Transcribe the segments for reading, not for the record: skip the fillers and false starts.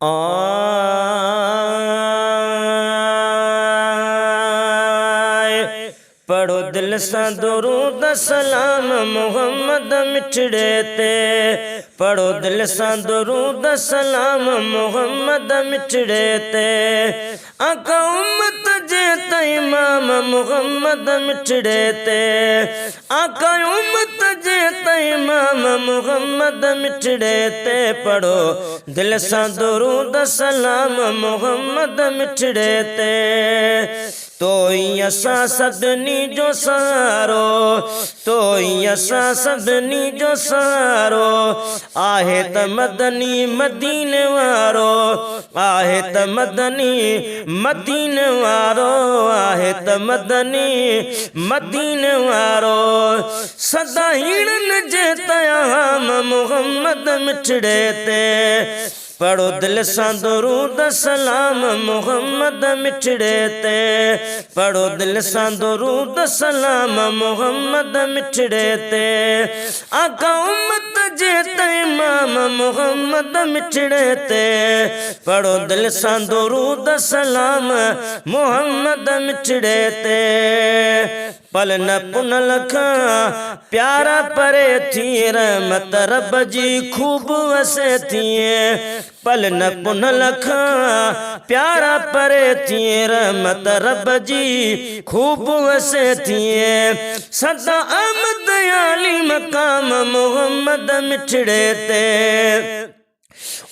आए पढ़ो दिल सा दुरूद सलाम मोहम्मद मिठड़े ते, पढ़ो दिल सा दुरूद सलाम मोहम्मद मिठड़े ते। आका उम्मत जे त इमाम मोहम्मद मिठड़े ते, आका उम्मत जे त इमाम मोहम्मद मिठड़े ते। पढ़ो दिल सा दुरूद सलाम मोहम्मद मिठड़े ते। तो असा सदनी जो सहारो, तो असा सदनी जो सहारो, आहे त मदनी मदीने वारो, आहे त मदनी मदीने वारो, आहे त मदनी मदीने वारो। सदा हिणन जे तयाम मोहम्मद मिठड़े ते, पढ़ो दिल सा दुरूद सलाम मोहम्मद मिठड़े ते। पढ़ो दिल सा दुरूद सलाम मोहम्मद मिठड़े ते। आका उम्मत जे त इमाम मोहम्मद मिठड़े ते। पढ़ो दिल सा दुरूद सलाम मोहम्मद मिठड़े ते। पल न पुन लखा प्यारा परे थी रहमत रब जी खूब वसे थिए। पल न पुन लखा प्यारा परे थी रहमत रब जी खूब वसे थिए। सदा आमद आली मकाम मोहम्मद मिठड़े ते।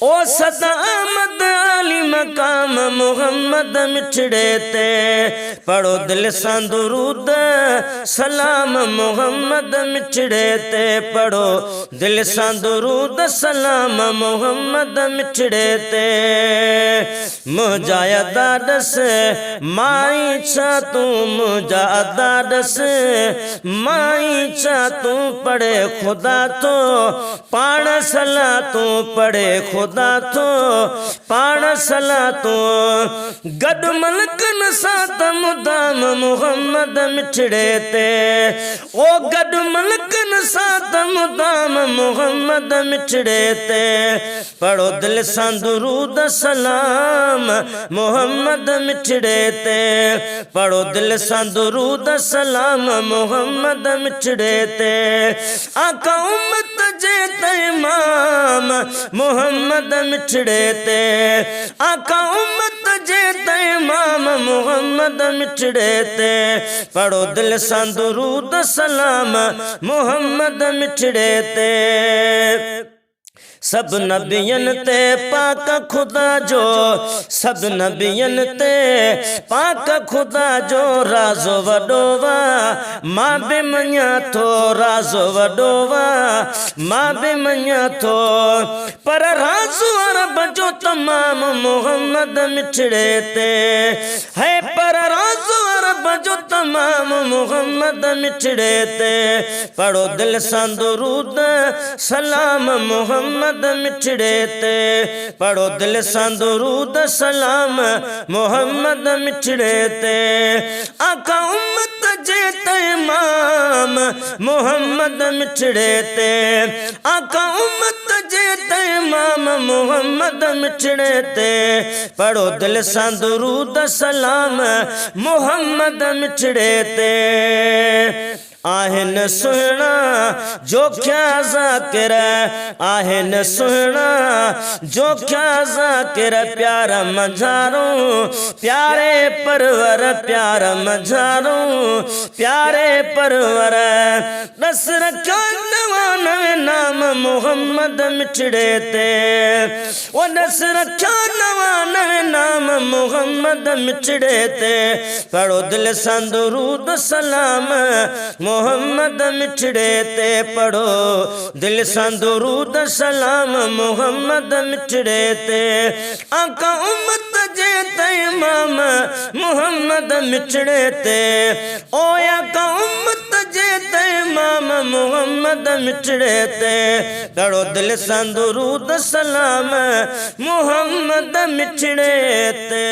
ओ सदा आमद आली मकाम मोहम्मद मिठड़े ते। पढ़ो दिल सा दुरूद सलाम मोहम्मद मिठड़े ते। पढ़ो दिल सा दुरूद सलाम मोहम्मद मिठड़े ते। मुझा दादस माई छा तू, मुझा दादस माई छा तू। पढ़े खुदा तो पाण सला तू, पढ़े खुदा तो पाण सला तो। गड मलकन सात मुदाम मोहम्मद मिठड़े ते। ओ गड मलकन सात मुदाम मोहम्मद मिठड़े ते। पढ़ो दिल सा दुरूद सलाम मोहम्मद मिठड़े ते। पढ़ो दिल सा दुरूद सलाम मोहम्मद मिठड़े ते। आका उम्मत जे त इमाम मोहम्मद मिठड़े ते। आका उम्मत जे त इमाम मोहम्मद मिठड़े ते। पढ़ो दिल सा दुरूद सलाम मोहम्मद मिठड़े ते। सब नबियन ते पाक खुदा जो, सब नबियन ते पाक खुदा जो। राज़ो वडोवा मां बि मञा थो, राज़ो वडोवा मां बि मञा थो। पर राज़ो अरब जो तमाम मोहम्मद मिठड़े ते है। पर राज़ो अरब जो तमाम मोहम्मद मिठड़े ते। पढ़ो दिल सा दुरूद सलाम मोहम्मद मिठड़े ते। पढ़ो दिल सा दुरूद सलाम मोहम्मद मिठड़े ते। आका उम्मत जे त इमाम मोहम्मद मिठड़े ते। आका उम्मत जे त इमाम मोहम्मद मिठड़े ते। पढ़ो दिल सा दुरूद सलाम मोहम्मद मिठड़े ते। आहन सुहना जो क्या ज़ाकिर, आहन सुहना जो क्या ज़ाकिर। प्यारा मझारो प्यारे परवर, प्यारा मझारो प्यारे परवर। दस रखा नवानवे नाम मोहम्मद मिठड़े ते। वो दस रखा नवानवे नाम मोहम्मद मिठड़े ते। पढ़ो दिल सा दुरूद सलाम मोहम्मद मिठड़े ते। पढ़ो दिल सा दुरूद सलाम मोहम्मद मिठड़े ते। आका उम्मत जे त इमाम मोहम्मद मिठड़े ते। ओ आका उम्मत जे त इमाम मोहम्मद मिठड़े ते। पढ़ो दिल सा दुरूद सलाम मोहम्मद मिठड़े ते।